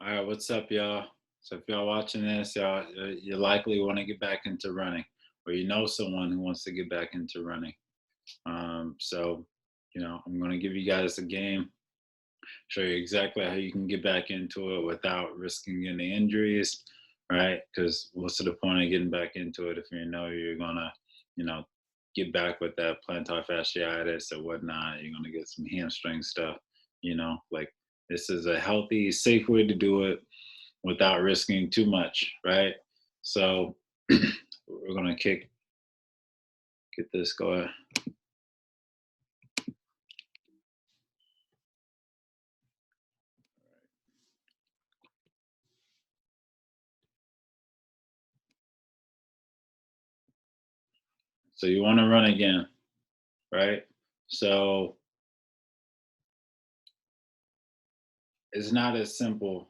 All right, what's up, y'all? So if y'all watching this, y'all, you likely want to get back into running, or you know someone who wants to get back into running. So I'm going to give you guys a game, show you exactly how you can get back into it without risking any injuries, right? Because what's the point of getting back into it if you know you're gonna, you know, get back with that plantar fasciitis or whatnot? You're gonna get some hamstring stuff, like this is a healthy, safe way to do it without risking too much, right? So we're gonna get this going. So you want to run again, right? So it's not as simple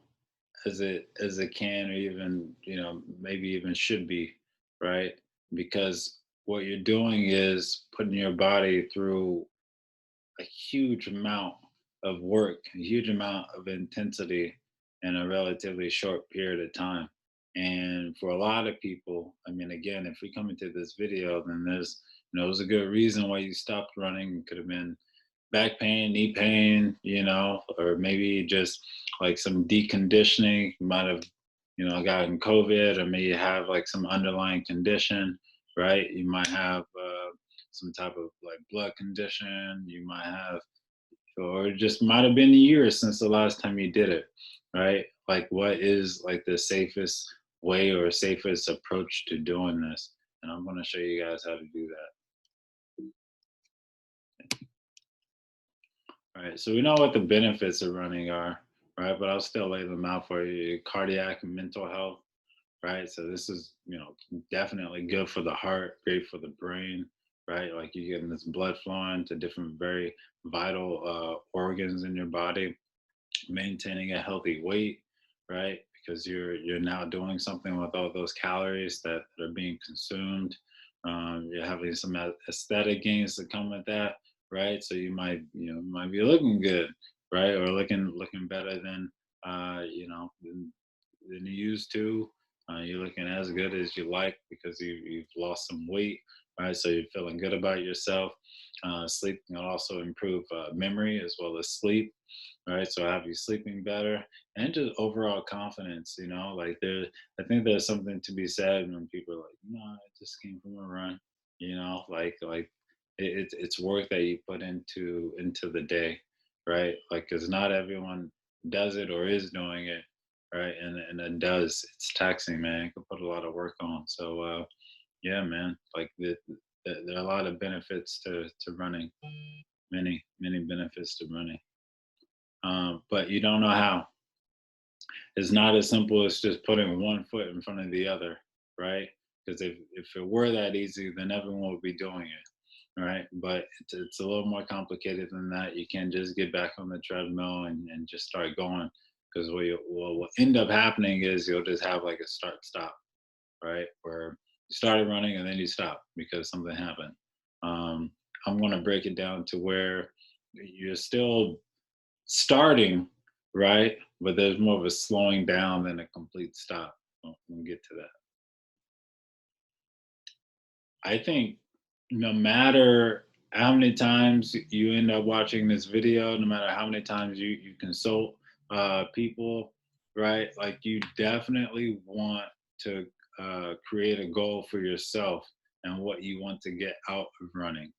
as it can, or even maybe even should be, right? Because what you're doing is putting your body through a huge amount of work, a huge amount of intensity in a relatively short period of time. And for a lot of people, I mean, again, if we come into this video, then there's a good reason why you stopped running. It could have been back pain, knee pain, or maybe just like some deconditioning. You might have, gotten COVID, or maybe you have like some underlying condition, right? You might have some type of like blood condition. You might have, or it just might have been years since the last time you did it, right? Like, what is like the safest way or safest approach to doing this? And I'm going to show you guys how to do that. All right, so we know what the benefits of running are, right? But I'll still lay them out for you. Cardiac and mental health, right? So this is, definitely good for the heart, great for the brain, right? Like you're getting this blood flowing to different very vital organs in your body, maintaining a healthy weight, right? Because you're now doing something with all those calories that are being consumed. You're having some aesthetic gains that come with that, right? So you might be looking good, right, or looking better than than you used to. You're looking as good as you like because you've lost some weight, right? So you're feeling good about yourself. Sleep can also improve memory as well as sleep, right? So have you sleeping better and just overall confidence, like I think there's something to be said when people are like, no, I just came from a run, like it's work that you put into the day, right? Like, because not everyone does it or is doing it, right? And it does, it's taxing, man. You can put a lot of work on. So yeah, man, like there are a lot of benefits to running, many benefits to running, but you don't know how. It's not as simple as just putting one foot in front of the other, right? Because if it were that easy, then everyone would be doing it, right? But it's a little more complicated than that. You can't just get back on the treadmill and just start going, because what will end up happening is you'll just have like a start stop, right? Where you started running and then you stop because something happened. Um, I'm going to break it down to where you're still starting, right? But there's more of a slowing down than a complete stop. We'll get to that. I think no matter how many times you end up watching this video, no matter how many times you consult people, right? Like you definitely want to create a goal for yourself and what you want to get out of running,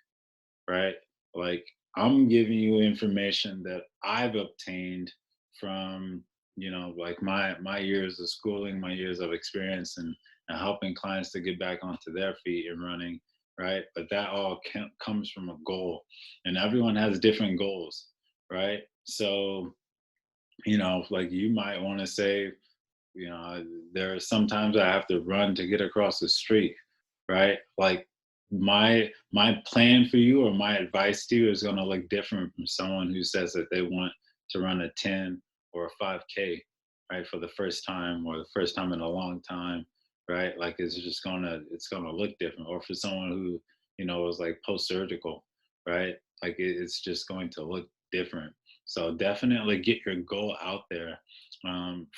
right? Like I'm giving you information that I've obtained from, like my years of schooling, my years of experience, and helping clients to get back onto their feet and running, right? But that all comes from a goal, and everyone has different goals, right? So, like you might want to say, there are sometimes I have to run to get across the street, right? Like my plan for you or my advice to you is going to look different from someone who says that they want to run a 10 or a 5K, right, for the first time or the first time in a long time, right? Like it's gonna look different. Or for someone who was like post surgical, right? Like it's just going to look different. So definitely get your goal out there.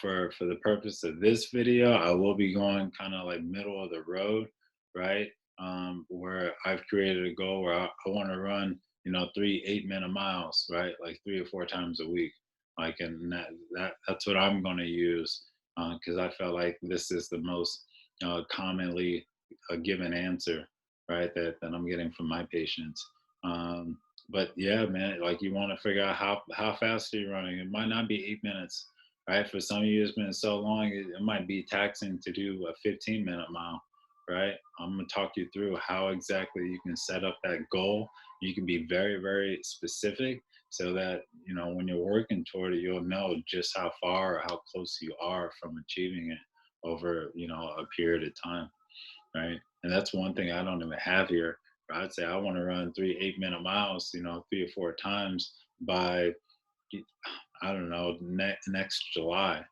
For the purpose of this video, I will be going kind of like middle of the road, right? Where I've created a goal where I want to run, 3 8-minute miles, right? Like 3 or 4 times a week. Like, and that's what I'm going to use because I felt like this is the most commonly given answer, right? That I'm getting from my patients. But yeah, man, like you want to figure out how fast are you running. It might not be 8 minutes, right? For some of you, it's been so long, it might be taxing to do a 15-minute mile, right? I'm gonna talk you through how exactly you can set up that goal. You can be very, very specific so that when you're working toward it, you'll know just how far or how close you are from achieving it over a period of time, right? And that's one thing I don't even have here. I'd say I want to run 3 8-minute miles, 3 or 4 times by, I don't know, next July,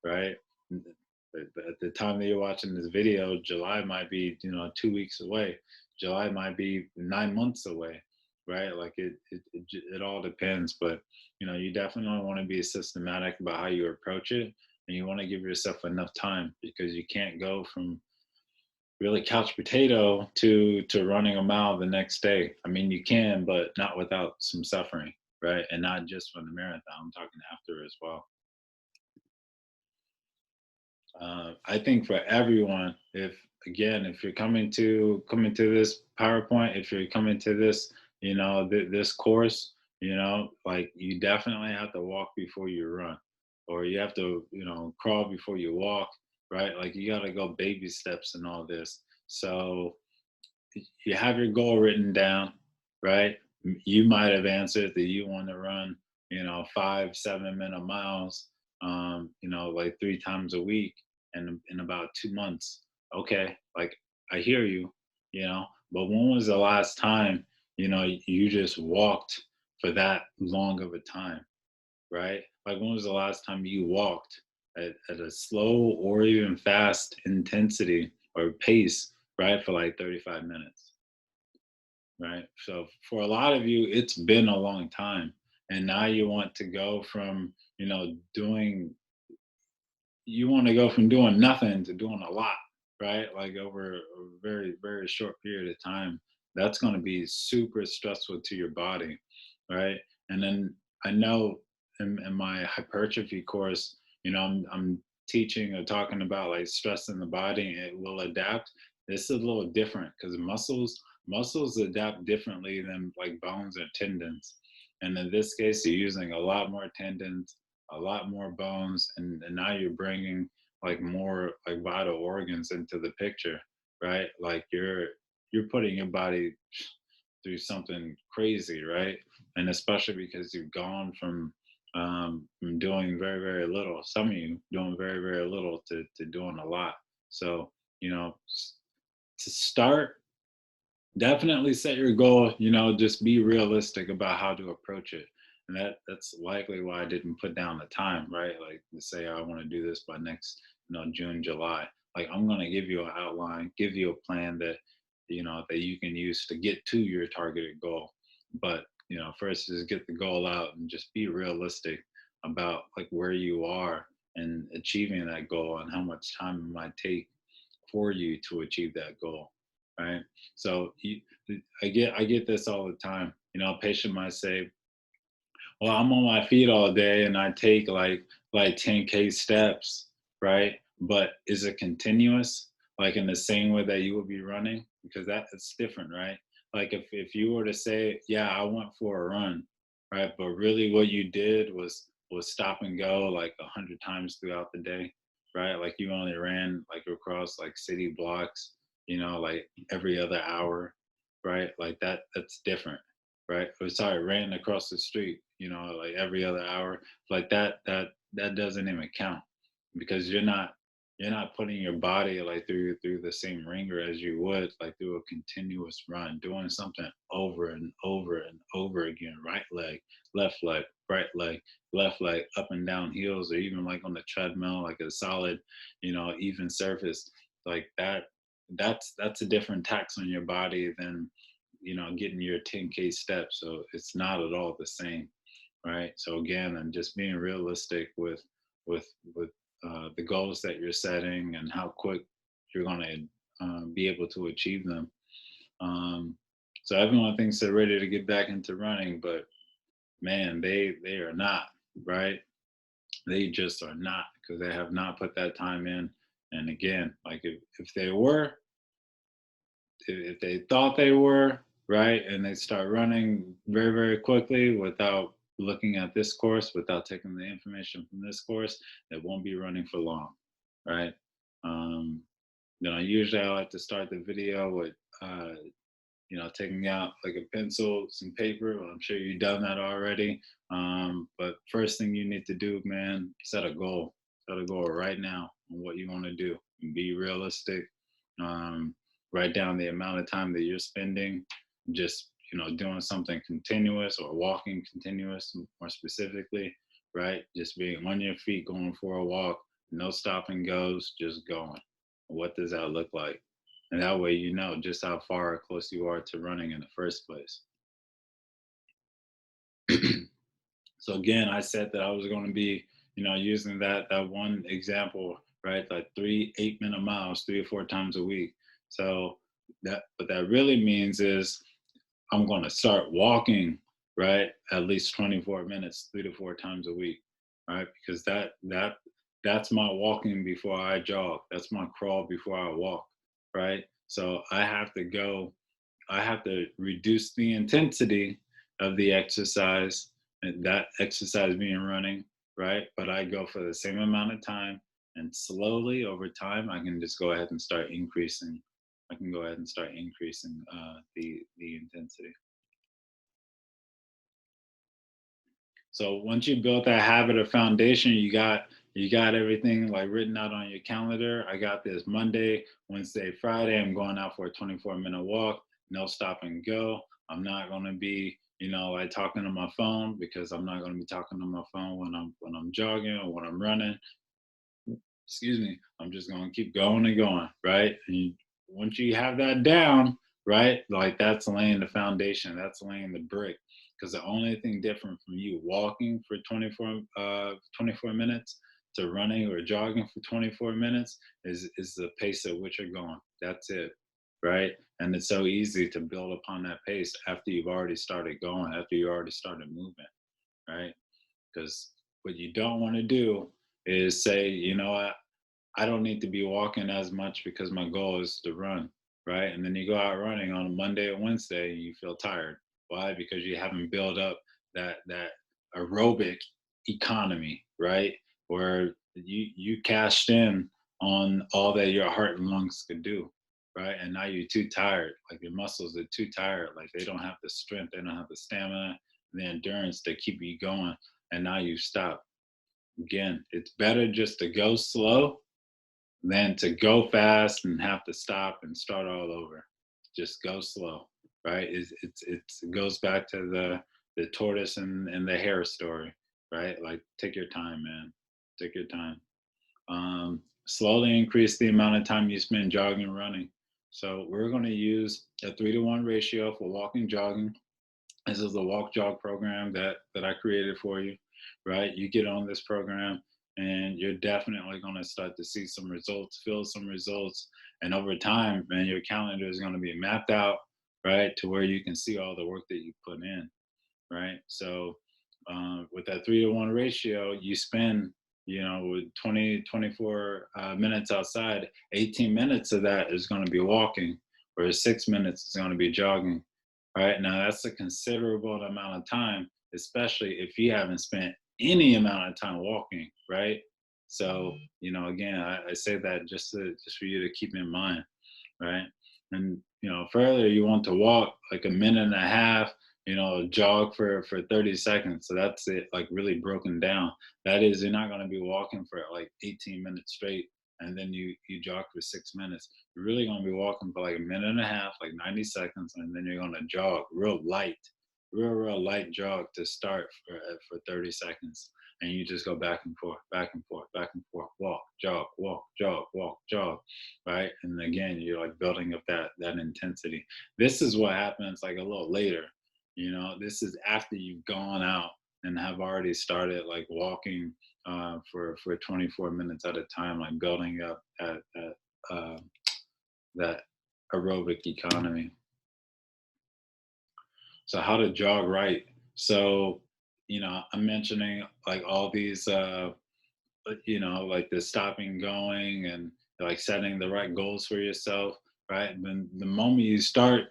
right? At the time that you're watching this video, July might be, 2 weeks away. July might be 9 months away, right? Like it all depends. But, you definitely want to be systematic about how you approach it. And you want to give yourself enough time because you can't go from really couch potato to running a mile the next day. I mean, you can, but not without some suffering, right? And not just from the marathon. I'm talking after as well. I think for everyone, if again, if you're coming to this PowerPoint, if you're coming to this, this course, like you definitely have to walk before you run, or you have to, crawl before you walk, right? Like you got to go baby steps and all this. So you have your goal written down, right? You might have answered that you want to run, 5 7-minute miles, like 3 times a week and in about 2 months. Okay, like I hear you, but when was the last time, you just walked for that long of a time, right? Like when was the last time you walked at a slow or even fast intensity or pace, right, for like 35 minutes? Right. So for a lot of you, it's been a long time. And now you want to go from, you want to go from doing nothing to doing a lot, right? Like over a very, very short period of time. That's going to be super stressful to your body, right? And then I know in my hypertrophy course, I'm teaching or talking about like stress in the body and it will adapt. This is a little different because muscles adapt differently than like bones or tendons. And in this case, you're using a lot more tendons, a lot more bones, and now you're bringing like more like vital organs into the picture, right? Like you're putting your body through something crazy, right? And especially because you've gone from doing very, very little, some of you doing very, very little to doing a lot. So, to start, definitely set your goal, just be realistic about how to approach it. And that's likely why I didn't put down the time, right? Like to say I want to do this by next, June, July. Like I'm gonna give you an outline, give you a plan that you can use to get to your targeted goal. But first is get the goal out and just be realistic about like where you are and achieving that goal and how much time it might take for you to achieve that goal, right? So I get this all the time. A patient might say, "Well, I'm on my feet all day and I take like 10K steps, right? But is it continuous, like in the same way that you would be running? Because it's different, right? Like if you were to say, yeah, I went for a run, right? But really what you did was stop and go like 100 times throughout the day, right? Like you only ran like across like city blocks, like every other hour, right? Like that's different, right? Or sorry, ran across the street, like every other hour, like that doesn't even count because you're not putting your body like through the same ringer as you would like through a continuous run, doing something over and over and over again, right leg, right leg, left leg, up and down hills, or even like on the treadmill, like a solid, even surface like that. That's a different tax on your body than getting your 10K steps. So it's not at all the same, right? So again, and just being realistic with with the goals that you're setting and how quick you're going to be able to achieve them. Um, so everyone thinks they're ready to get back into running, but man, they are not, right? They just are not, because they have not put that time in. And again, like if they were, if they thought they were, right, and they start running very, very quickly without looking at this course, without taking the information from this course, they won't be running for long, right? Um, usually I like to start the video with uh, taking out like a pencil, some paper. Well, I'm sure you've done that already. But first thing you need to do, man, set a goal. Set a goal right now on what you want to do. And be realistic. Um, write down the amount of time that you're spending just, doing something continuous or walking continuous, more specifically, right? Just being on your feet, going for a walk, no stop and goes, just going. What does that look like? And that way you know just how far or close you are to running in the first place. So again, I said that I was going to be, using that one example, right? Like 3 8-minute miles 3 or 4 times a week. So that what that really means is I'm going to start walking, right? At least 24 minutes 3 to 4 times a week, right? Because that's my walking before I jog. That's my crawl before I walk, right? So I have to reduce the intensity of the exercise, and that exercise being running, right? But I go for the same amount of time, and slowly over time, I can just go ahead and start increasing. I can go ahead and start increasing the intensity. So once you built that habit of foundation, you got everything like written out on your calendar. I got this Monday, Wednesday, Friday. I'm going out for a 24-minute walk, no stop and go. I'm not going to be, like talking on my phone, because I'm not going to be talking on my phone when I'm jogging or when I'm running. Excuse me, I'm just gonna keep going and going, right? Once you have that down, right, like that's laying the foundation, that's laying the brick. Because the only thing different from you walking for 24 minutes to running or jogging for 24 minutes is the pace at which you're going. That's it, right? And it's so easy to build upon that pace after you've already started going, after you already started moving, right? Because what you don't want to do is say, what, I don't need to be walking as much because my goal is to run, right? And then you go out running on a Monday or Wednesday and you feel tired. Why? Because you haven't built up that aerobic economy, right? Where you cashed in on all that your heart and lungs could do, right? And now you're too tired. Like your muscles are too tired. Like they don't have the strength, they don't have the stamina, the endurance to keep you going. And now you stop. Again, it's better just to go slow than to go fast and have to stop and start all over. Just go slow, right? It goes back to the tortoise and the hare story, right? Like take your time, man. Take your time. Slowly increase the amount of time you spend jogging and running. So we're going to use a 3-to-1 ratio for walking, jogging. This is the walk jog program that I created for you, right? You get on this program and you're definitely going to start to see some results, feel some results, and over time, man, your calendar is going to be mapped out, right, to where you can see all the work that you put in, right? So with that 3-to-1 ratio, you spend, with 24 minutes outside, 18 minutes of that is going to be walking, whereas 6 minutes is going to be jogging. All right, now that's a considerable amount of time, especially if you haven't spent any amount of time walking, right? So, again, I say that just for you to keep in mind, right? And further, you want to walk like a minute and a half, jog for 30 seconds. So that's it, like really broken down. That is, you're not going to be walking for like 18 minutes straight, and then you jog for 6 minutes. You're really going to be walking for like a minute and a half, like 90 seconds, and then you're going to jog real light, real light jog to start for 30 seconds. And you just go back and forth, back and forth, back and forth, walk, jog, right? And again, you're like building up that intensity. This is what happens like a little later. This is after you've gone out and have already started like walking for 24 minutes at a time, like building up uh, that aerobic economy. So how to jog right. So, I'm mentioning like all these like the stopping going and like setting the right goals for yourself, right? Then the moment you start,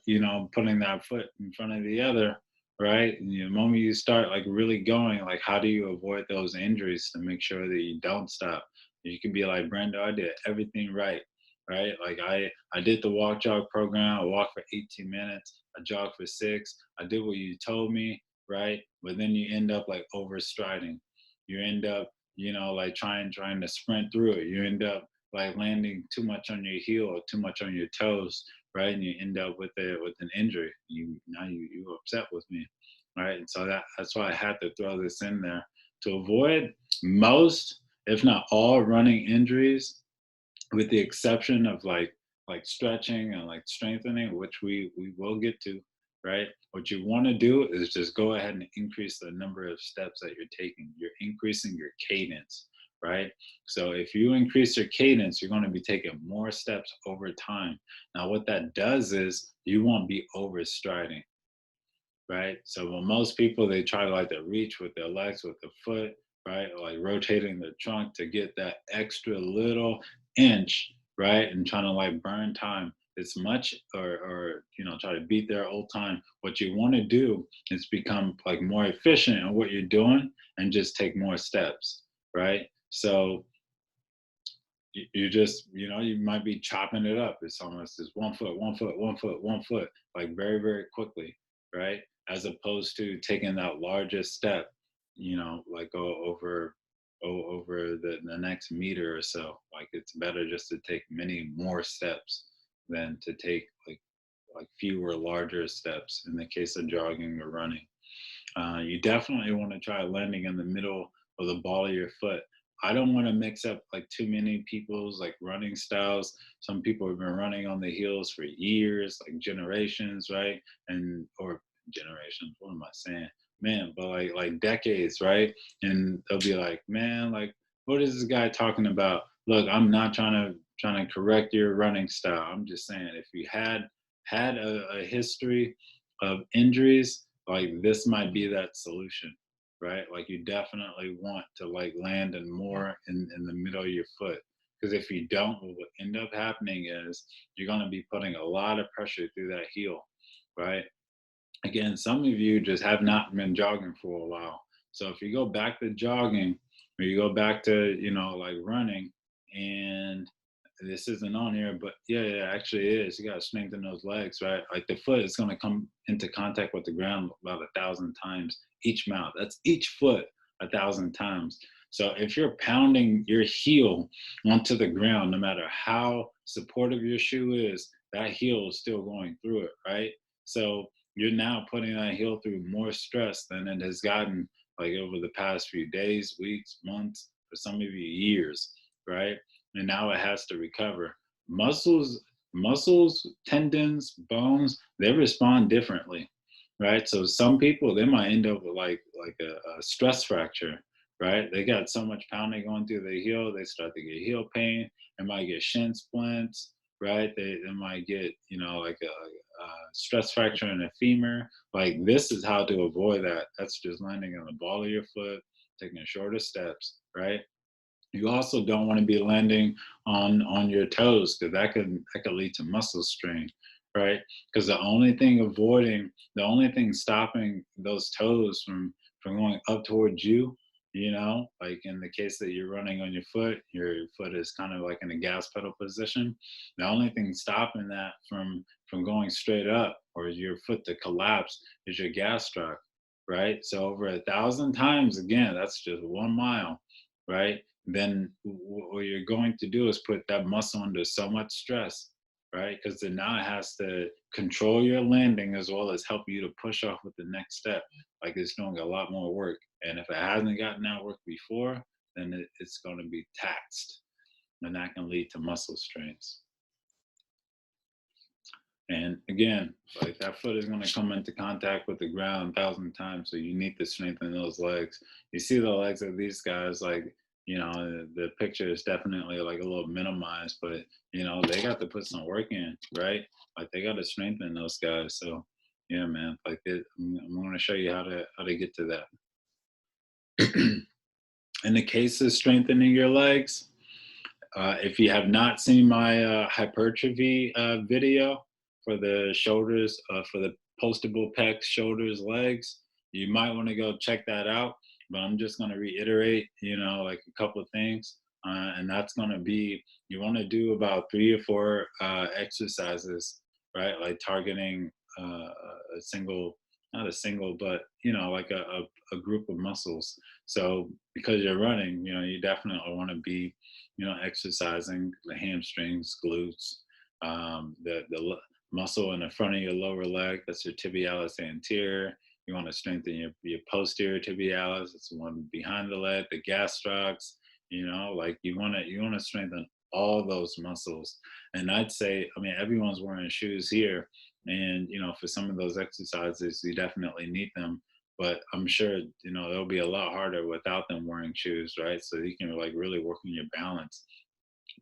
putting that foot in front of the other, right? And the moment you start like really going, like how do you avoid those injuries to make sure that you don't stop? You can be like, Brenda, I did everything right. Right, like I did the walk jog program. I walked for 18 minutes. I jogged for 6. I did what you told me, right? But then you end up like overstriding. You end up like trying to sprint through it. You end up like landing too much on your heel or too much on your toes, right? And you end up with an injury. You upset with me, right? And so that's why I had to throw this in there to avoid most, if not all, running injuries, with the exception of like stretching and like strengthening, which we will get to, right? What you want to do is just go ahead and increase the number of steps that you're taking. You're increasing your cadence, right? So if you increase your cadence, you're going to be taking more steps over time. Now what that does is you won't be overstriding, right? So when most people, they try to like to reach with their legs, with the foot, right? Or like rotating the trunk to get that extra little inch, right? And trying to like burn time as much, or try to beat their old time. What you want to do is become like more efficient in what you're doing and just take more steps, right? So you just you might be chopping it up. It's almost this 1 foot, 1 foot, 1 foot, 1 foot, like very very quickly, right? As opposed to taking that largest step, like go over the next meter or so. Like it's better just to take many more steps than to take like fewer larger steps in the case of jogging or running. You definitely want to try landing in the middle of the ball of your foot. I don't want to mix up like too many people's like running styles. Some people have been running on the heels for years, like generations, right? And or generations, what am I saying? Man, but like decades, right? And they'll be like, man, like what is this guy talking about? Look, I'm not trying to correct your running style. I'm just saying if you had a history of injuries, like this might be that solution, right? Like you definitely want to like land in more in the middle of your foot, because if you don't, what will end up happening is you're going to be putting a lot of pressure through that heel, right? Again, some of you just have not been jogging for a while. So if you go back to jogging, or you go back to, like running, and this isn't on here, but yeah, yeah, actually it is. You got to strengthen those legs, right? Like the foot is going to come into contact with the ground about 1,000 times each mount. That's each foot 1,000 times. So if you're pounding your heel onto the ground, no matter how supportive your shoe is, that heel is still going through it, right? So you're now putting that heel through more stress than it has gotten like over the past few days, weeks, months, for some of you years, right? And now it has to recover. Muscles, tendons, bones, they respond differently, right? So some people, they might end up with like a stress fracture, right? They got so much pounding going through the heel, they start to get heel pain. They might get shin splints, right? They might get like a stress fracture in a femur. Like this is how to avoid that. That's just landing on the ball of your foot, taking shorter steps, right? You also don't want to be landing on your toes, because that could lead to muscle strain, right? Because the only thing stopping those toes from going up towards you, like in the case that you're running on your foot is kind of like in a gas pedal position. The only thing stopping that from going straight up or your foot to collapse is your gas stroke, right? So over 1,000 times, again, that's just 1 mile, right? Then what you're going to do is put that muscle under so much stress, right? Because then now it has to control your landing as well as help you to push off with the next step. Like it's doing a lot more work. And if it hasn't gotten that work before, then it's going to be taxed. And that can lead to muscle strains. And again, like that foot is going to come into contact with the ground 1,000 times. So you need to strengthen those legs. You see the legs of these guys, like, the picture is definitely like a little minimized, but, they got to put some work in, right? Like they got to strengthen those guys. So, yeah, man, like I'm going to show you how to get to that. In the case of strengthening your legs, if you have not seen my hypertrophy video for the shoulders, for the postable pecs, shoulders, legs, you might want to go check that out. But I'm just going to reiterate, like a couple of things. And that's going to be you want to do about 3 or 4 exercises, right? Like targeting a single, not a single, but, like a group of muscles. So because you're running, you definitely want to be exercising the hamstrings, glutes, muscle in the front of your lower leg. That's your tibialis anterior. You want to strengthen your posterior tibialis. It's the one behind the leg, the gastrocs. Like you want to strengthen all those muscles. And I'd say, I mean, everyone's wearing shoes here, and for some of those exercises, you definitely need them, but I'm sure it'll be a lot harder without them wearing shoes, right? So you can like really work on your balance.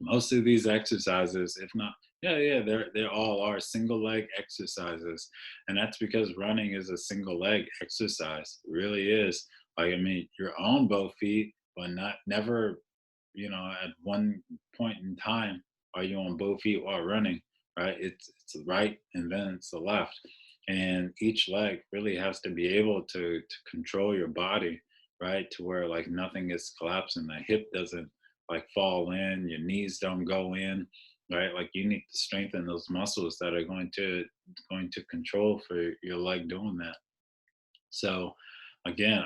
Most of these exercises, if not, yeah, they all are single leg exercises, and that's because running is a single leg exercise. It really is. Like, I mean, you're on both feet, but not never, at one point in time are you on both feet while running, right? It's the right and then it's the left, and each leg really has to be able to control your body, right? To where like nothing is collapsing, the hip doesn't like fall in, your knees don't go in, right? Like you need to strengthen those muscles that are going to control for your leg doing that. So again,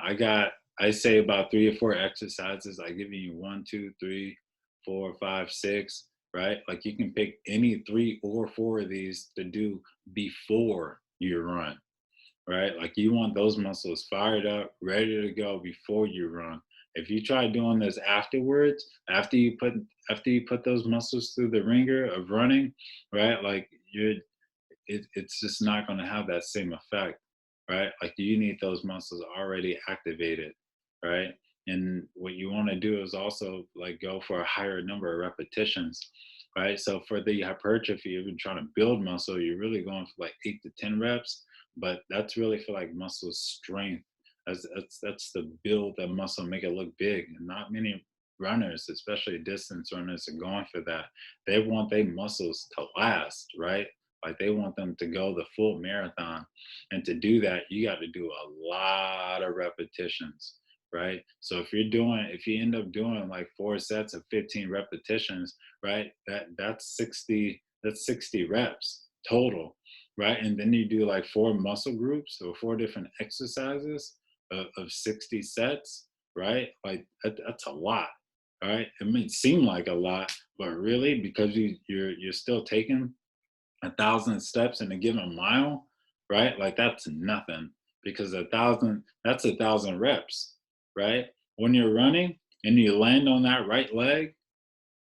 I say about 3 or 4 exercises. I give you one, two, three, four, five, six, right? Like you can pick any 3 or 4 of these to do before you run, right? Like you want those muscles fired up, ready to go before you run. If you try doing this afterwards, after you put those muscles through the ringer of running, right? Like it's just not going to have that same effect, right? Like you need those muscles already activated, right? And what you want to do is also like go for a higher number of repetitions, right? So for the hypertrophy, you've been trying to build muscle, you're really going for like 8 to 10 reps, but that's really for like muscle strength. That's the build that muscle, make it look big. And not many runners, especially distance runners, are going for that. They want their muscles to last, right? Like they want them to go the full marathon. And to do that, you got to do a lot of repetitions, right? So if you end up doing like 4 sets of 15 repetitions, right? That's 60 reps total, right? And then you do like 4 muscle groups or 4 different exercises of 60 sets, right? Like that's a lot. All right. It may seem like a lot, but really, because you're still taking 1,000 steps in a given mile, right? Like that's nothing, because that's 1,000 reps, right? When you're running and you land on that right leg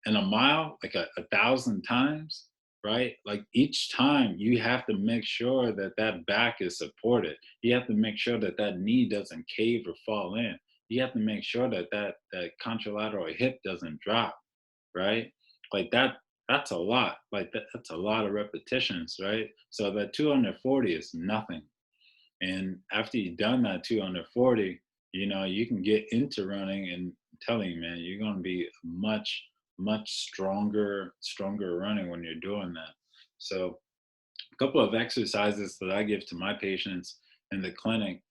in a mile, like a 1,000 times, right? Like each time you have to make sure that that back is supported. You have to make sure that that knee doesn't cave or fall in. You have to make sure that that contralateral hip doesn't drop, right? Like that's a lot. Like that's a lot of repetitions, right? So that 240 is nothing. And after you've done that 240, you can get into running, and I'm telling you, man, you're going to be much, much stronger running when you're doing that. So a couple of exercises that I give to my patients in the clinic,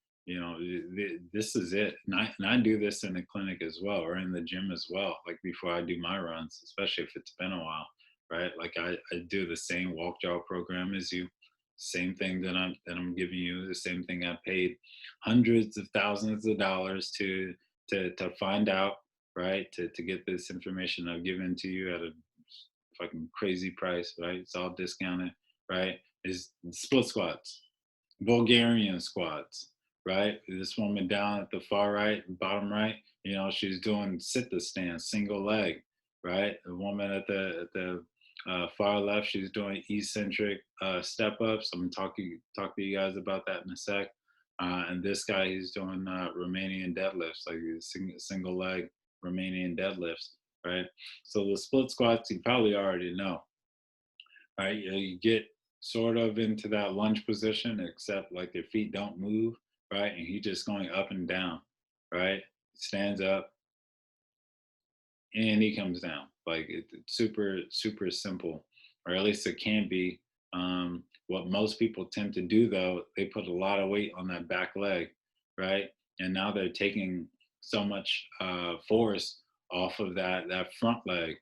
this is it. And I do this in the clinic as well, or in the gym as well, like before I do my runs, especially if it's been a while, right? Like I do the same walk jog program as you, same thing that I'm giving you, the same thing I paid hundreds of thousands of dollars to find out, right? To get this information I've given to you at a fucking crazy price, right? It's all discounted, right? Is split squats, Bulgarian squats, right? This woman down at the far right, bottom right, she's doing sit to stand, single leg, right? The woman at the Far left, she's doing eccentric step ups. I'm gonna talk to you guys about that in a sec. And this guy, he's doing Romanian deadlifts, like these single leg Romanian deadlifts, right? So the split squats, you probably already know, right? You get sort of into that lunge position, except like their feet don't move, right? And he just going up and down, right? Stands up, and he comes down. Like it's super simple, or at least it can be. What most people tend to do though, they put a lot of weight on that back leg, right? And now they're taking so much force off of that front leg,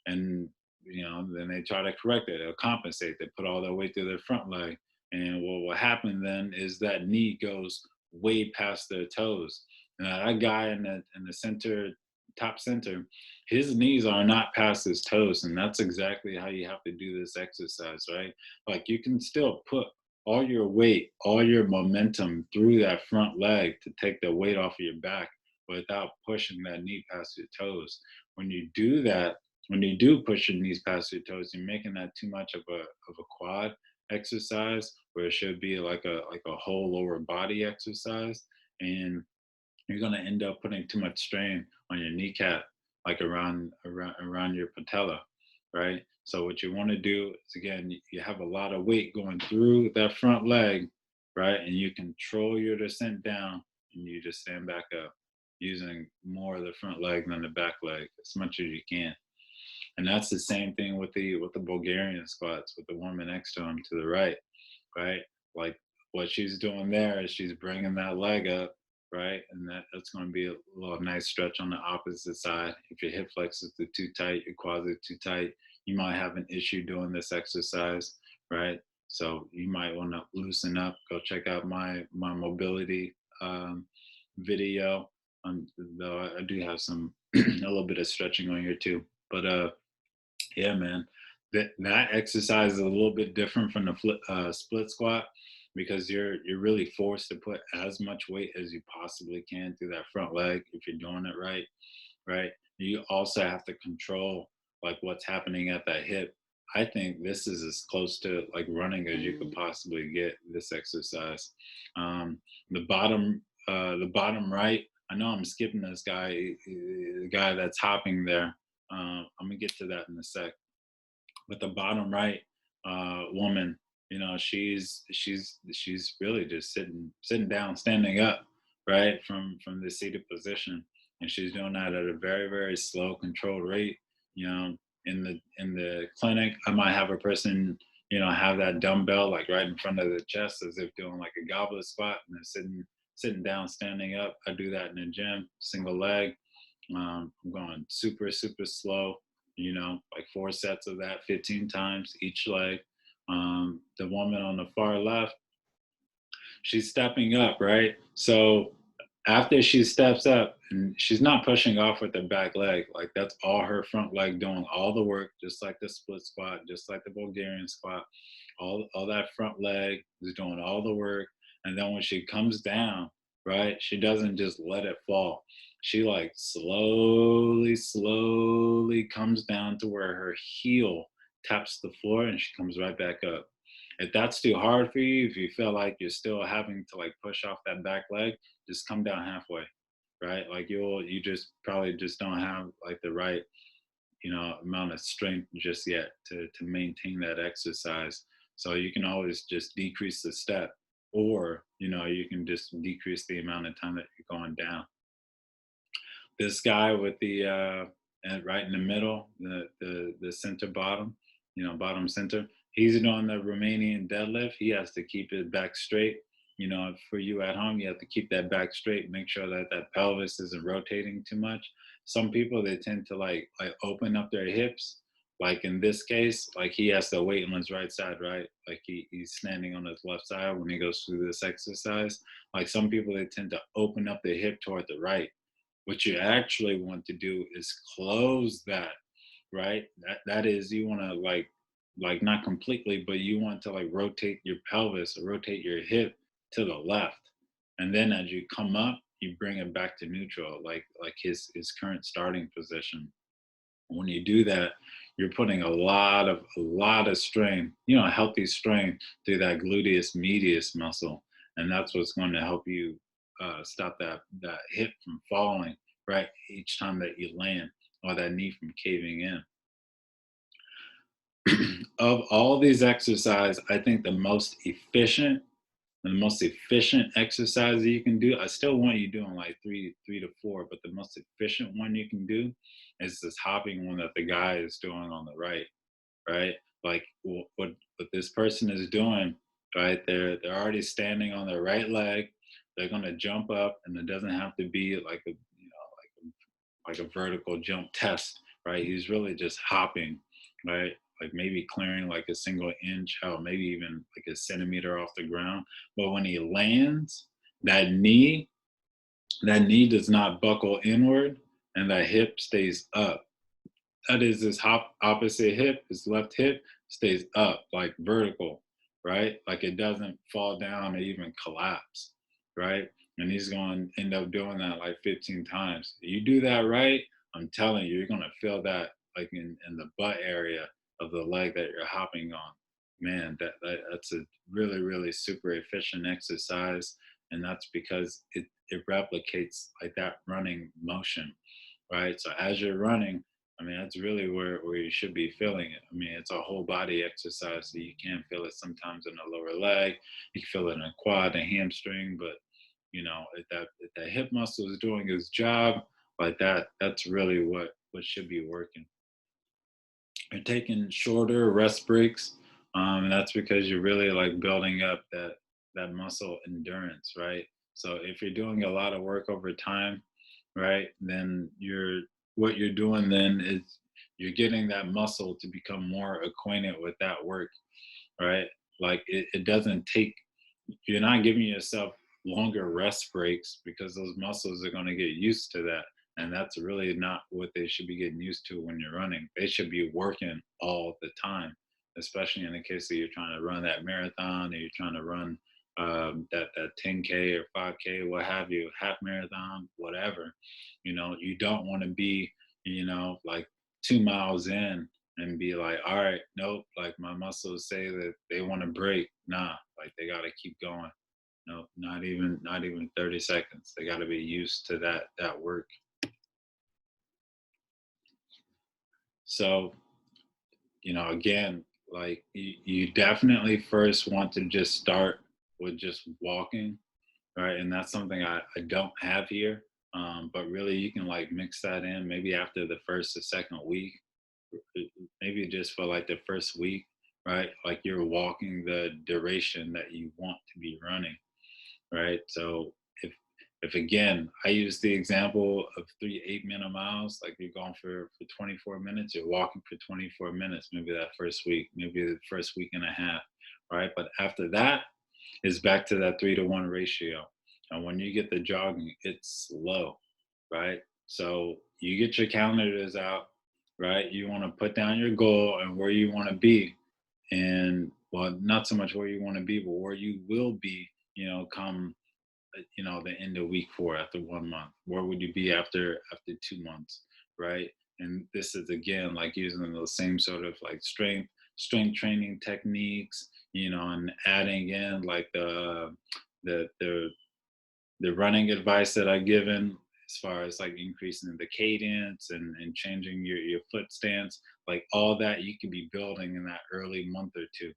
and then they try to correct it. They'll compensate. They put all their weight through their front leg, and what will happen then is that knee goes way past their toes. Now that guy in the center, top center, his knees are not past his toes, and that's exactly how you have to do this exercise, right? Like you can still put all your weight, all your momentum through that front leg to take the weight off of your back without pushing that knee past your toes. When you do that, when you do push your knees past your toes, you're making that too much of a quad exercise, where it should be like a whole lower body exercise. And you're going to end up putting too much strain on your kneecap, like around your patella, right? So what you want to do is, again, you have a lot of weight going through that front leg, right? And you control your descent down, and you just stand back up using more of the front leg than the back leg as much as you can. And that's the same thing with the Bulgarian squats, with the woman next to him to the right, right? Like what she's doing there is she's bringing that leg up, right? And that's going to be a little nice stretch on the opposite side. If your hip flexors are too tight, your quads are too tight, you might have an issue doing this exercise, right? So you might want to loosen up. Go check out my mobility video. Though I do have some a little bit of stretching on here too. But yeah, man. That exercise is a little bit different from the split squat, because you're really forced to put as much weight as you possibly can through that front leg if you're doing it right, right? You also have to control like what's happening at that hip. I think this is as close to like running as you could possibly get this exercise. Um, the bottom right. I know I'm skipping this guy, the guy that's hopping there. I'm gonna get to that in a sec. But the bottom right woman, she's really just sitting down, standing up, right, from the seated position, and she's doing that at a very slow, controlled rate. You know, in the clinic, I might have a person, have that dumbbell like right in front of the chest, as if doing like a goblet squat, and then sitting down, standing up. I do that in the gym, single leg. I'm going super slow, like 4 sets of that 15 times each leg. The woman on the far left, she's stepping up, right? So after she steps up, and she's not pushing off with the back leg, like that's all her front leg doing all the work, just like the split squat, just like the Bulgarian squat. All that front leg is doing all the work. And then when she comes down, right, she doesn't just let it fall. She like slowly comes down to where her heel taps the floor, and she comes right back up. If that's too hard for you, if you feel like you're still having to like push off that back leg, just come down halfway, right? Like you just probably just don't have like the right, amount of strength just yet to maintain that exercise. So you can always just decrease the step, or you can just decrease the amount of time that you're going down. This guy with the and right in the middle, the center bottom, bottom center, he's doing the Romanian deadlift. He has to keep his back straight. For you at home, you have to keep that back straight. Make sure that that pelvis isn't rotating too much. Some people, they tend to like open up their hips. Like in this case, like he has to wait on his right side, right? Like he's standing on his left side when he goes through this exercise. Like some people, they tend to open up their hip toward the right. What you actually want to do is close that, right? That is, you want to like not completely, but you want to like rotate your pelvis or rotate your hip to the left. And then as you come up, you bring it back to neutral, like his current starting position. When you do that, you're putting a lot of strain, healthy strain through that gluteus medius muscle, and that's what's going to help you stop that hip from falling right each time that you land, or that knee from caving in. Of all these exercises, I think the most efficient exercise that you can do, I still want you doing like three to four, but the most efficient one you can do is this hopping one that the guy is doing on the right, right? Like what this person is doing, right? They're already standing on their right leg. They're gonna jump up, and it doesn't have to be like a vertical jump test, right? He's really just hopping, right? Like maybe clearing like a single inch out, maybe even like a centimeter off the ground. But when he lands, that knee, that knee does not buckle inward, and that hip stays up. That is his opposite hip, his left hip stays up, like vertical, right? Like it doesn't fall down or even collapse, right? And he's going to end up doing that like 15 times. You do that right, I'm telling you, you're going to feel that like in the butt area of the leg that you're hopping on. Man, that's a really, really super efficient exercise. And that's because it replicates like that running motion, right? So as you're running, I mean, that's really where you should be feeling it. I mean, it's a whole body exercise, so you can feel it sometimes in the lower leg. You can feel it in the quad, the hamstring, but if that hip muscle is doing its job like that, that's really what should be working. You're taking shorter rest breaks, and that's because you're really like building up that muscle endurance, right? So if you're doing a lot of work over time, right, then what you're doing then is you're getting that muscle to become more acquainted with that work, right? Like it doesn't take, you're not giving yourself longer rest breaks because those muscles are going to get used to that. And that's really not what they should be getting used to when you're running. They should be working all the time, especially in the case that you're trying to run that marathon, or you're trying to run that 10K or 5K, what have you, half marathon, whatever. You don't want to be, like 2 miles in and be like, all right, nope, like my muscles say that they want to break. Nah, like they got to keep going. No, not even 30 seconds. They got to be used to that work. So, again, like you definitely first want to just start with just walking, right? And that's something I don't have here. But really you can like mix that in maybe after the first or second week, maybe just for like the first week, right? Like you're walking the duration that you want to be running, right? So if again, I use the example of 3 8-minute miles, like you're going for 24 minutes, you're walking for 24 minutes, maybe that first week, maybe the first week and a half, right? But after that, it's back to that 3-to-1 ratio. And when you get the jogging, it's slow, right? So you get your calendars out, right? You want to put down your goal and where you want to be. And well, not so much where you want to be, but where you will be, come the end of week 4 after 1 month. Where would you be after 2 months, right? And this is again like using those same sort of like strength training techniques, and adding in like the the the running advice that I've given as far as like increasing the cadence and changing your foot stance, like all that you can be building in that early month or two,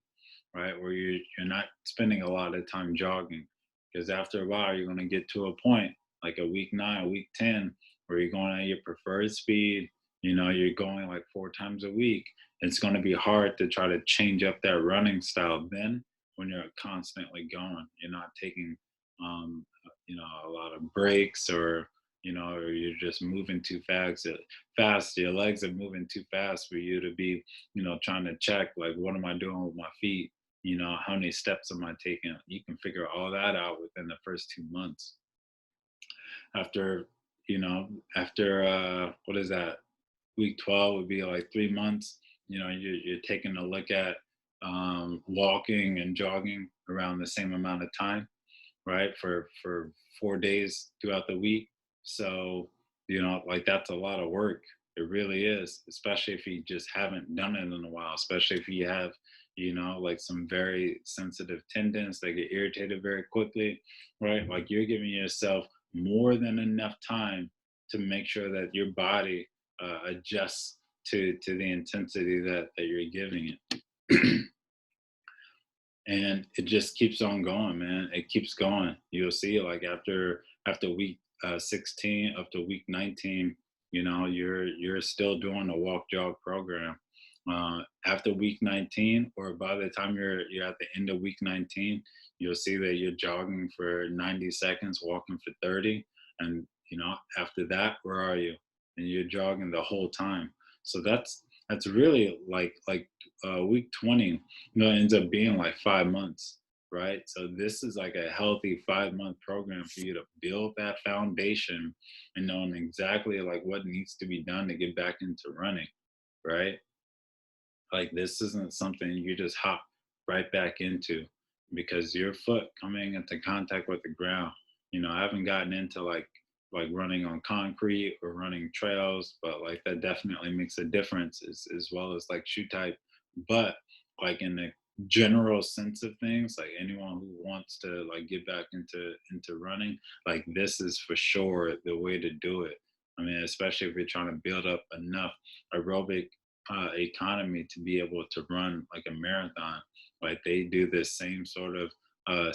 right? Where you're not spending a lot of time jogging, because after a while you're going to get to a point like a week 9, week 10, where you're going at your preferred speed. You're going like 4 times a week. It's going to be hard to try to change up that running style then when you're constantly going. You're not taking a lot of breaks, or you're just moving too fast. Your legs are moving too fast for you to be trying to check like what am I doing with my feet, how many steps am I taking. You can figure all that out within the first 2 months. After what is that, week 12 would be like 3 months. You're taking a look at walking and jogging around the same amount of time, right? For 4 days throughout the week. So, like that's a lot of work. It It really is, especially if you just haven't done it in a while, especially if you have, like some very sensitive tendons that get irritated very quickly, right? Like you're giving yourself more than enough time to make sure that your body adjusts to the intensity that you're giving it. And it just keeps on going, man. It keeps going. You'll see, like after week 16 up to week 19, you're still doing a walk jog program. After week 19, or by the time you're at the end of week 19, you'll see that you're jogging for 90 seconds, walking for 30, and after that, where are you? And you're jogging the whole time. So that's really like week 20, it ends up being like 5 months, right? So this is like a healthy 5-month program for you to build that foundation and knowing exactly like what needs to be done to get back into running, right? Like this isn't something you just hop right back into because your foot coming into contact with the ground. I haven't gotten into like running on concrete or running trails, but like that definitely makes a difference as well as like shoe type. But like in the general sense of things, like anyone who wants to like get back into running, like this is for sure the way to do it. I mean, especially if you're trying to build up enough aerobic economy to be able to run like a marathon. Like they do this same sort of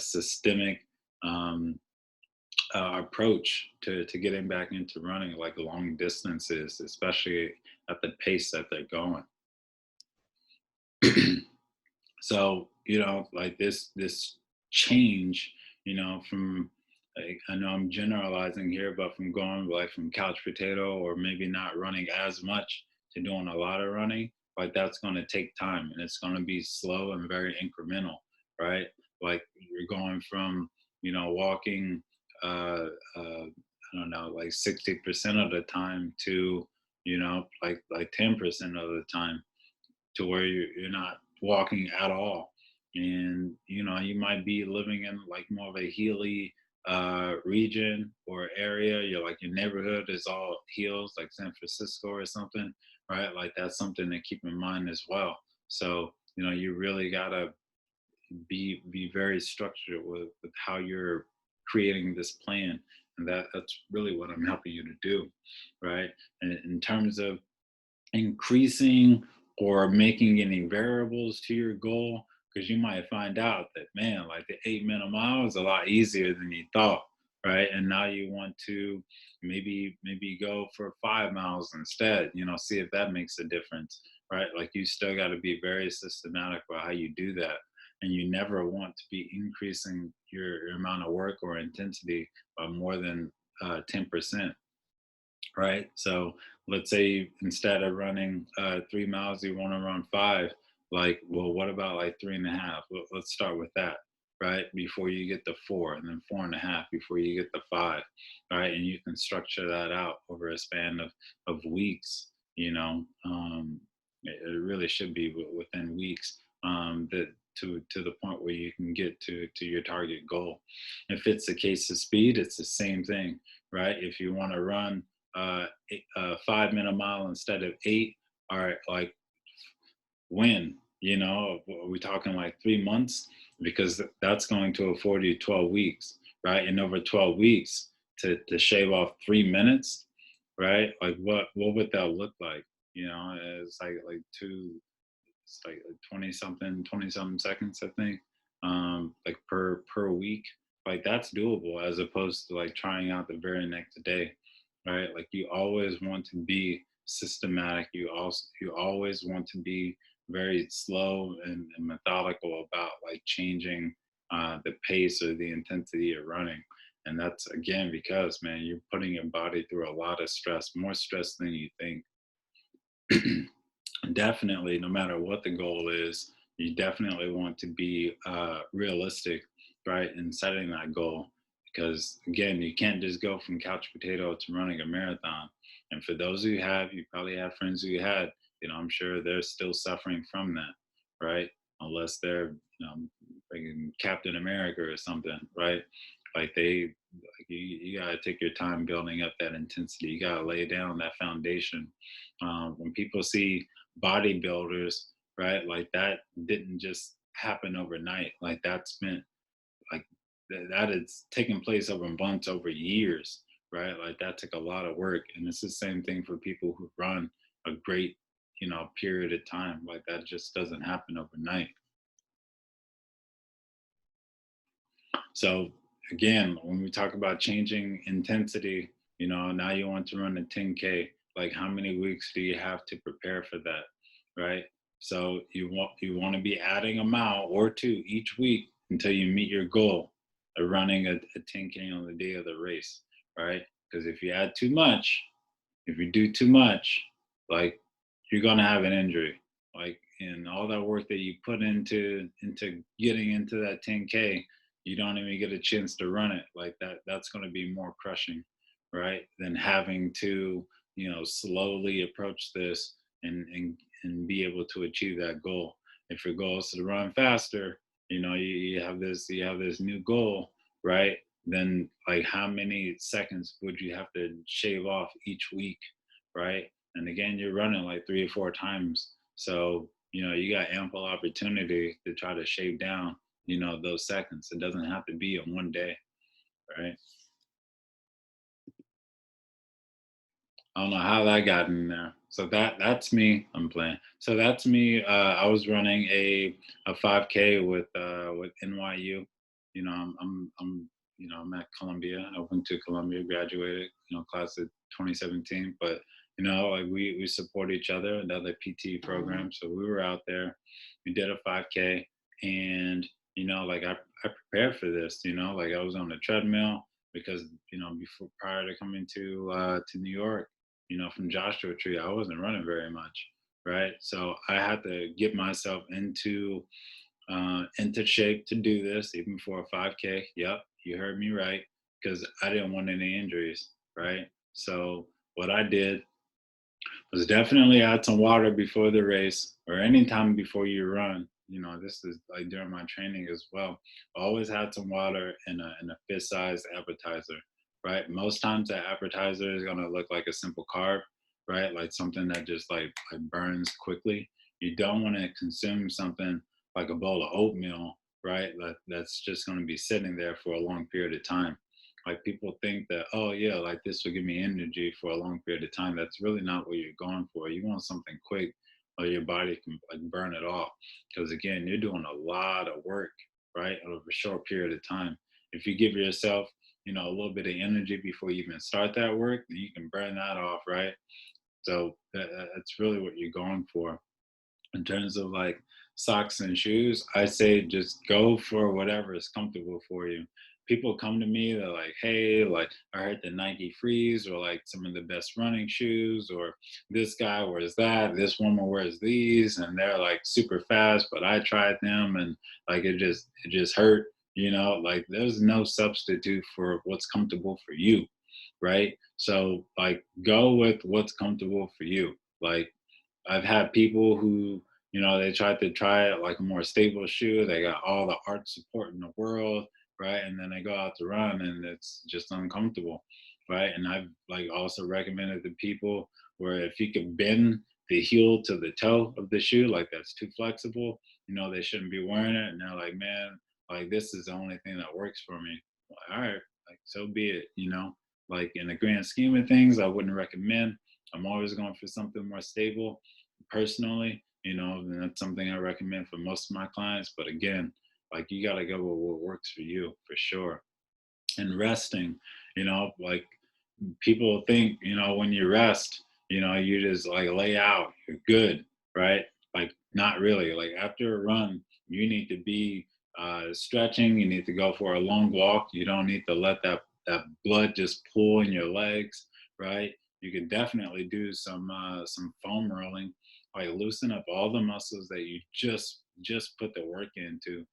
systemic um, approach to getting back into running, like long distances, especially at the pace that they're going. So like this change, from like, I know I'm generalizing here, but from going like from couch potato or maybe not running as much to doing a lot of running, like that's going to take time and it's going to be slow and very incremental, right? Like you're going from walking I don't know, like 60% of the time to like 10% of the time, to where you're not walking at all. And you might be living in like more of a hilly region or area. You're like your neighborhood is all hills, like San Francisco or something, right? Like that's something to keep in mind as well. So you really gotta be very structured with how you're creating this plan, and that's really what I'm helping you to do, right? And in terms of increasing or making any variables to your goal, because you might find out that, man, like the 8 minute mile is a lot easier than you thought, right? And now you want to maybe go for 5 miles instead, see if that makes a difference, right? Like you still got to be very systematic about how you do that, and you never want to be increasing your amount of work or intensity by more than 10%, right? So let's say instead of running 3 miles, you want to run five. Like, well, what about like 3.5? Let's start with that, right? Before you get to four, and then 4.5 before you get to five, right? And you can structure that out over a span of weeks. It really should be within weeks. That to the point where you can get to your target goal. If it's a case of speed, it's the same thing, right? If you want to run 5 minute mile instead of eight. All right, like when? Are we talking like 3 months? Because that's going to afford you 12 weeks, right? And over 12 weeks to shave off 3 minutes, right? Like what would that look like? It's like it's like 20 something seconds, I think, like per week. Like that's doable as opposed to like trying out the very next day, right? Like you always want to be systematic. You always want to be very slow and methodical about like changing the pace or the intensity of running. And that's again because, man, you're putting your body through a lot of stress, more stress than you think. Definitely, no matter what the goal is, you definitely want to be realistic, right, in setting that goal. Because again, you can't just go from couch potato to running a marathon. And for those who have, you probably have friends who had, I'm sure they're still suffering from that, right? Unless they're, freaking Captain America or something, right? Like you gotta take your time building up that intensity. You gotta lay down that foundation. When people see bodybuilders, right, like that didn't just happen overnight. Like that's been like that is taking place over months, over years, right? Like that took a lot of work, and it's the same thing for people who run a great, period of time. Like that just doesn't happen overnight. So again, when we talk about changing intensity, now you want to run a 10K. Like how many weeks do you have to prepare for that, right? So you want to be adding a mile or two each week until you meet your goal of running a 10K on the day of the race, right? Because if you add too much, if you do too much, like you're gonna have an injury. Like and all that work that you put into getting into that 10K, you don't even get a chance to run it. Like that's gonna be more crushing, right? Than having to, slowly approach this and be able to achieve that goal. If your goal is to run faster, you have this new goal, right? Then like how many seconds would you have to shave off each week, right? And again, you're running like 3 or 4 times, so you got ample opportunity to try to shave down those seconds. It doesn't have to be in one day, right? I don't know how that got in there. So that's me. I'm playing. So that's me. I was running a 5K with NYU. I'm at Columbia. I went to Columbia, graduated. Class of 2017. But like we support each other, another PT program. So we were out there. We did a 5K, and like I prepared for this. Like I was on the treadmill because before prior to coming to New York, from Joshua Tree, I wasn't running very much, right? So I had to get myself into shape to do this, even for a 5K. Yep, you heard me right, because I didn't want any injuries, right? So what I did was definitely add some water before the race or anytime before you run. This is like during my training as well. Always had some water and a fist-sized appetizer, right? Most times that appetizer is gonna look like a simple carb, right? Like something that just like burns quickly. You don't want to consume something like a bowl of oatmeal, right? That's just gonna be sitting there for a long period of time. Like people think that, oh yeah, like this will give me energy for a long period of time. That's really not what you're going for. You want something quick or your body can like burn it off. Because again, you're doing a lot of work, right? Over a short period of time. If you give yourself, a little bit of energy before you even start that work, then you can burn that off, right? So that's really what you're going for. In terms of like socks and shoes, I say just go for whatever is comfortable for you. People come to me, they're like, hey, like I heard the Nike Freeze or like some of the best running shoes, or this guy wears that, this woman wears these, and they're like super fast, but I tried them and like it just hurt, like there's no substitute for what's comfortable for you, right? So like go with what's comfortable for you. Like I've had people who, they tried to try it like a more stable shoe. They got all the arch support in the world, right? And then they go out to run and it's just uncomfortable, right? And I've like also recommended to people where if you could bend the heel to the toe of the shoe, like that's too flexible, they shouldn't be wearing it. And they're like, man, like this is the only thing that works for me. Like, all right, like so be it. Like in the grand scheme of things, I wouldn't recommend. I'm always going for something more stable personally, and that's something I recommend for most of my clients. But again, like you got to go with what works for you for sure. And resting, like people think, when you rest, you just like lay out, you're good, right? Like not really. Like after a run, you need to be stretching. You need to go for a long walk. You don't need to let that blood just pool in your legs, right? You can definitely do some foam rolling, like loosen up all the muscles that you just put the work into,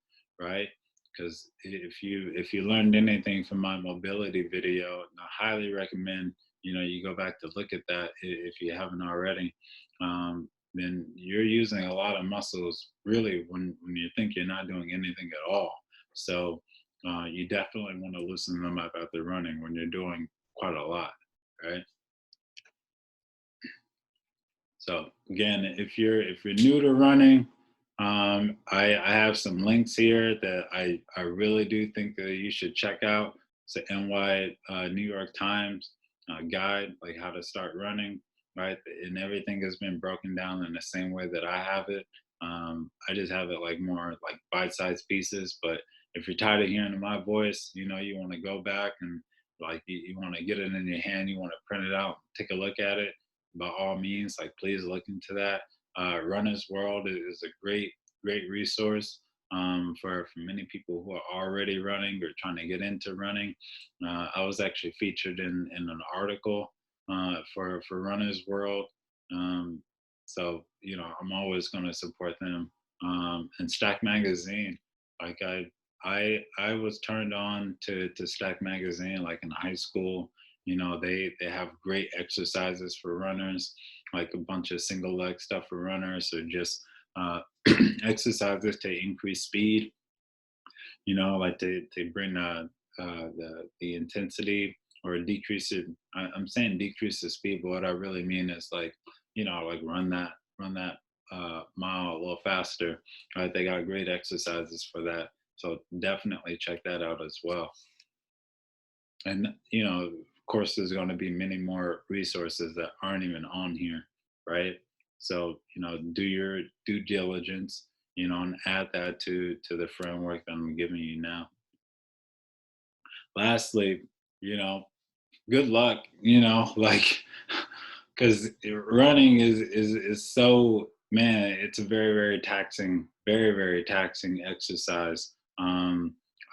right? Because if you learned anything from my mobility video, I highly recommend you go back to look at that if you haven't already. Then you're using a lot of muscles really when you think you're not doing anything at all. So you definitely want to loosen them up after running when you're doing quite a lot, right? So again, if you're new to running, I have some links here that I really do think that you should check out. It's the NY New York Times guide, like how to start running, right? And everything has been broken down in the same way that I have it. I just have it like more like bite-sized pieces. But if you're tired of hearing my voice, you want to go back and like you want to get it in your hand, you want to print it out, take a look at it by all means, like please look into that. Runner's World is a great resource for many people who are already running or trying to get into running. I was actually featured in an article for Runner's World. Um, so I'm always going to support them. And Stack Magazine, like I was turned on to Stack Magazine like in high school. They have great exercises for runners, like a bunch of single leg stuff for runners, or just uh, exercises to increase speed. Like to bring the intensity or decrease it. I'm saying decrease the speed, but what I really mean is like like run that mile a little faster. Right? They got great exercises for that, so definitely check that out as well. And of course there's going to be many more resources that aren't even on here, right? So do your due diligence, and add that to the framework that I'm giving you now. Lastly, you know good luck, like because running is so, man, it's a very taxing, very taxing exercise.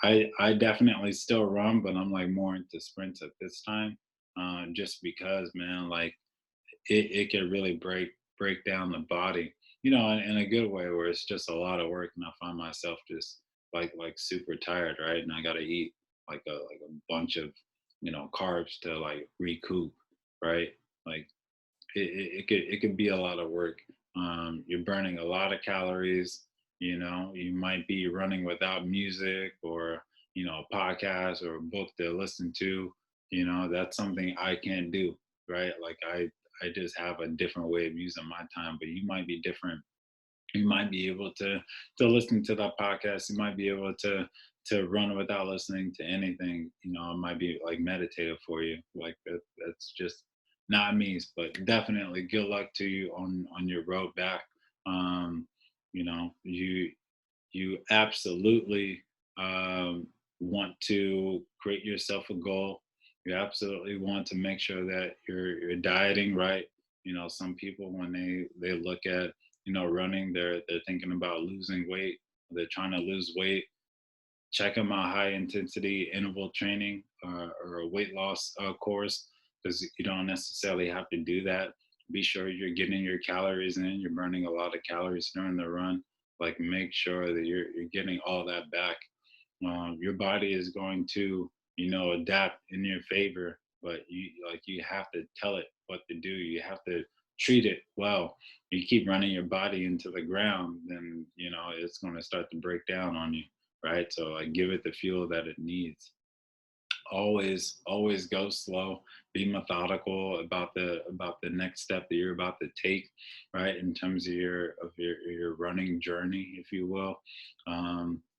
I definitely still run, but I'm like more into sprints at this time, just because, man, like it can really break down the body, in a good way, where it's just a lot of work and I find myself just like super tired, right? And I gotta eat like a bunch of carbs to like recoup, right? Like it could be a lot of work. You're burning a lot of calories. You might be running without music or a podcast or a book to listen to. That's something I can't do, right? Like I just have a different way of using my time, but you might be different. You might be able to listen to that podcast. You might be able to run without listening to anything. It might be like meditative for you. Like that's just not me. But definitely good luck to you on your road back. um you absolutely want to create yourself a goal. You absolutely want to make sure that you're dieting right. Some people, when they look at running, they're thinking about losing weight. They're trying to lose weight. Check them out, high intensity interval training, or a weight loss course, because you don't necessarily have to do that. Be sure you're getting your calories in. You're burning a lot of calories during the run. Like make sure that you're getting all that back. Your body is going to adapt in your favor, but you have to tell it what to do. You have to treat it well. You keep running your body into the ground, then it's going to start to break down on you, right? So like give it the fuel that it needs. Always go slow. Be methodical about the next step that you're about to take, right, in terms of your running journey, if you will.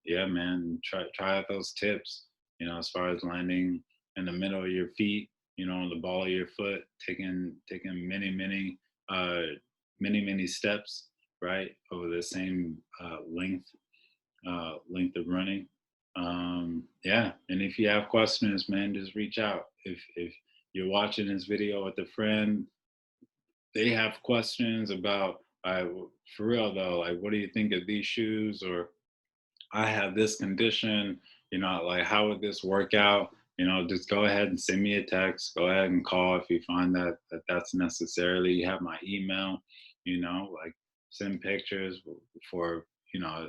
Yeah, man, try out those tips, as far as landing in the middle of your feet, on the ball of your foot, taking uh many steps, right, over the same length of running. Yeah, and if you have questions, man, just reach out. If you're watching this video with a friend, they have questions about, for real though, like what do you think of these shoes, or I have this condition, like how would this work out? Just go ahead and send me a text. Go ahead and call if you find that's necessarily. You have my email, like send pictures for,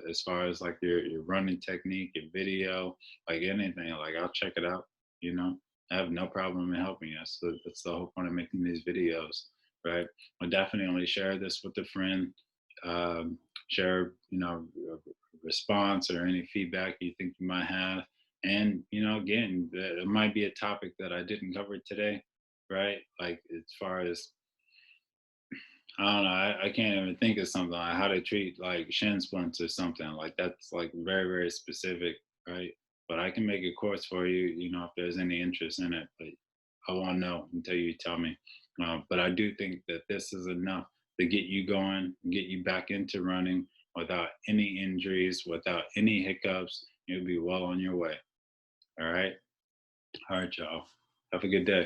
as far as like your running technique, your video, like anything, like I'll check it out, you know. I have no problem in helping you. So that's the whole point of making these videos, right? I'll definitely share this with a friend. Share, response or any feedback you think you might have. And again, it might be a topic that I didn't cover today, right? Like as far as I don't know, I can't even think of something like how to treat like shin splints or something like that's like very very specific, right? But I can make a course for you, if there's any interest in it. But I won't know until you tell me. But I do think that this is enough to get you going, get you back into running without any injuries, without any hiccups. You'll be well on your way. All right. All right, y'all. Have a good day.